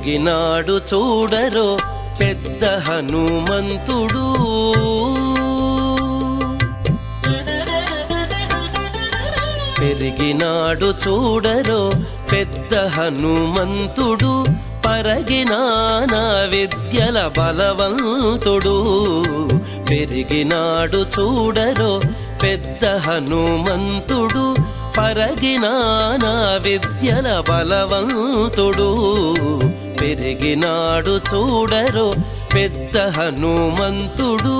పెరిగినాడు చూడరో పెద్ద హనుమంతుడు. పెరిగినాడు చూడరో పెద్ద హనుమంతుడు, పరగినానా విద్యల బలవంతుడు. పెరిగినాడు చూడరో పెద్ద హనుమంతుడు, పరగినానా విద్యల బలవంతుడు. పెరిగినాడు చూడరో పెద్ద హనుమంతుడు.